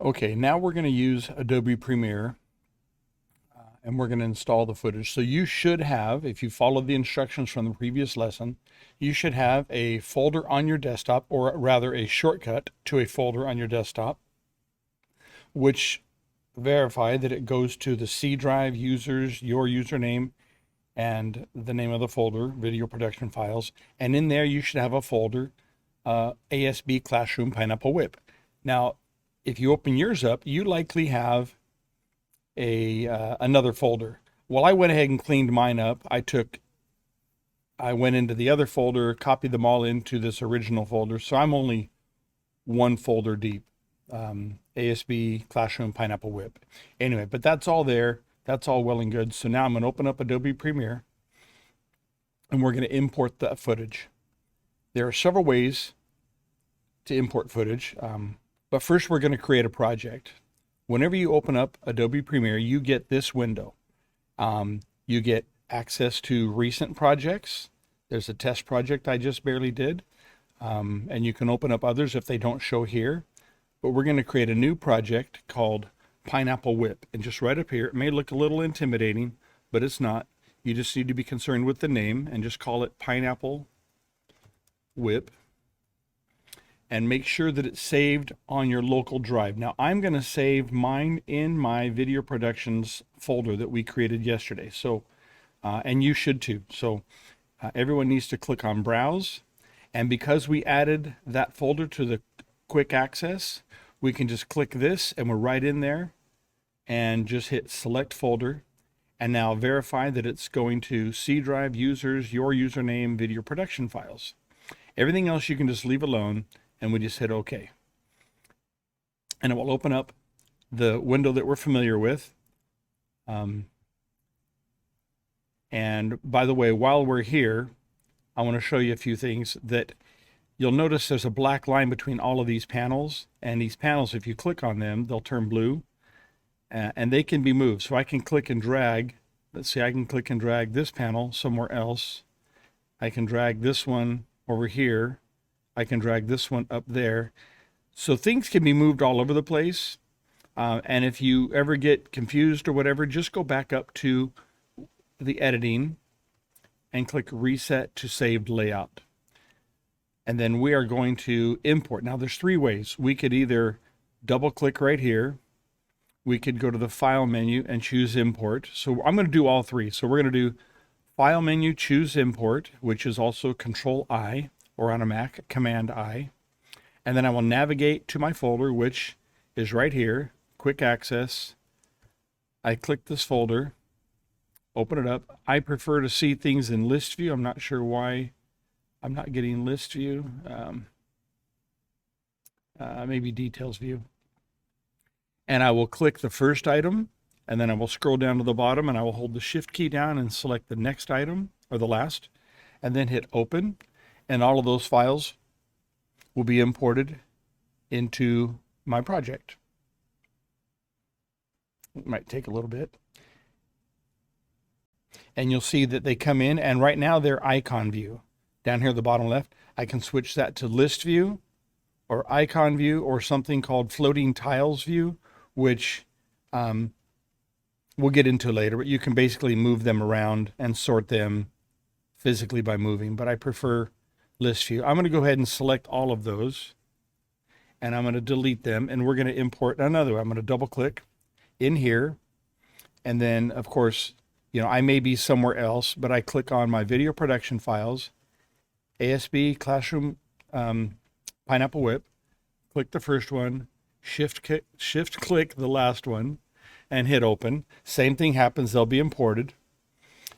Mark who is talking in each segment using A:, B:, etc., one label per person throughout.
A: Okay, now we're going to use Adobe Premiere and we're going to install the footage. So you should have, if you followed the instructions from the previous lesson, you should have a folder on your desktop, or rather a shortcut to a folder on your desktop, which verify that it goes to the C drive users, your username, and the name of the folder, video production files. And in there, you should have a folder, ASB Classroom Pineapple Whip. Now, if you open yours up, you likely have another folder. Well, I went ahead and cleaned mine up. I went into the other folder, copied them all into this original folder. So I'm only one folder deep. ASB Classroom Pineapple Whip. Anyway, but that's all there. That's all well and good. So now I'm going to open up Adobe Premiere and we're going to import that footage. There are several ways to import footage, but first we're going to create a project. Whenever you open up Adobe Premiere, you get this window. You get access to recent projects. There's a test project I just barely did, and you can open up others if they don't show here. But we're going to create a new project called Pineapple Whip. And just right up here, it may look a little intimidating, but it's not. You just need to be concerned with the name and just call it Pineapple Whip. And make sure that it's saved on your local drive. Now I'm going to save mine in my video productions folder that we created yesterday. So, and you should too. So everyone needs to click on browse. And because we added that folder to the quick access, we can just click this and we're right in there and just hit select folder. And now verify that it's going to C drive users, your username, video production files. Everything else you can just leave alone, and we just hit OK. And it will open up the window that we're familiar with. And by the way, while we're here, I want to show you a few things that you'll notice. There's a black line between all of these panels, and these panels, if you click on them, they'll turn blue, and they can be moved. So I can click and drag. Let's see, I can click and drag this panel somewhere else. I can drag this one over here. I can drag this one up there. So things can be moved all over the place. And if you ever get confused or whatever, just go back up to the editing and click reset to saved layout. And then we are going to import. Now there's three ways. We could either double click right here. We could go to the file menu and choose import. So I'm going to do all three. So we're going to do file menu, choose import, which is also Control I, or on a Mac, Command I. And then I will navigate to my folder, which is right here, quick access. I click this folder, open it up. I prefer to see things in list view. I'm not sure why I'm not getting list view. Maybe details view. And I will click the first item, and then I will scroll down to the bottom, and I will hold the shift key down and select the next item, or the last, and then hit open. And all of those files will be imported into my project. It might take a little bit. And you'll see that they come in, and right now they're icon view. Down here at the bottom left, I can switch that to list view, or icon view, or something called floating tiles view, which we'll get into later, but you can basically move them around and sort them physically by moving, but I prefer list view. I'm going to go ahead and select all of those, and I'm going to delete them, and we're going to import another one. I'm going to double click in here, and then of course, you know, I may be somewhere else, but I click on my video production files, ASB Classroom Pineapple Whip, click the first one, shift click the last one, and hit open. Same thing happens, they'll be imported.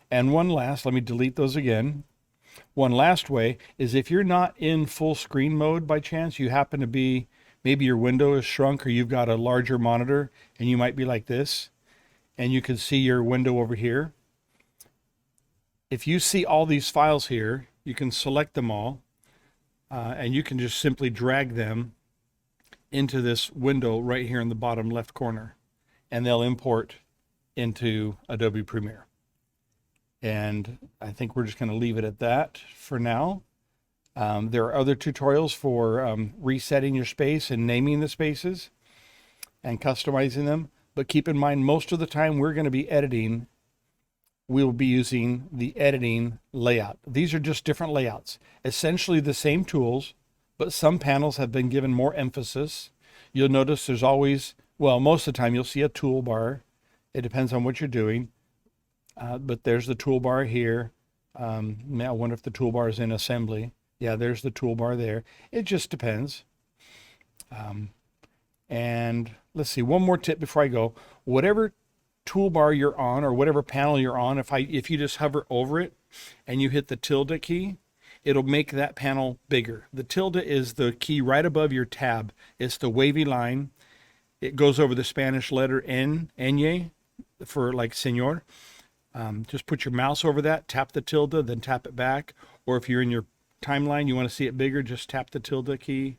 A: And one last, let me delete those again. One last way is if you're not in full screen mode by chance, you happen to be, maybe your window is shrunk or you've got a larger monitor and you might be like this, and you can see your window over here. If you see all these files here, you can select them all, and you can just simply drag them into this window right here in the bottom left corner, and they'll import into Adobe Premiere. And I think we're just going to leave it at that for now. There are other tutorials for resetting your space and naming the spaces. and customizing them. But keep in mind, most of the time we're going to be editing, we'll be using the editing layout. These are just different layouts, essentially the same tools, but some panels have been given more emphasis. You'll notice there's always, well, most of the time you'll see a toolbar. It depends on what you're doing, but there's the toolbar here. I wonder if the toolbar is in assembly. Yeah, there's the toolbar there. It just depends. And let's see, one more tip before I go. Whatever toolbar you're on or whatever panel you're on, if you just hover over it and you hit the tilde key, it'll make that panel bigger. The tilde is the key right above your tab. It's the wavy line. It goes over the Spanish letter N, Ñ, for like señor. Just put your mouse over that, tap the tilde, then tap it back. Or if you're in your timeline, you want to see it bigger, just tap the tilde key.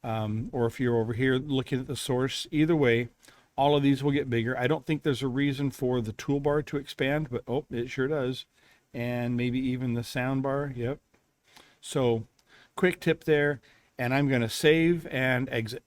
A: Or if you're over here looking at the source, either way, all of these will get bigger. I don't think there's a reason for the toolbar to expand, but oh, it sure does. And maybe even the sound bar. Yep. So quick tip there, and I'm going to save and exit.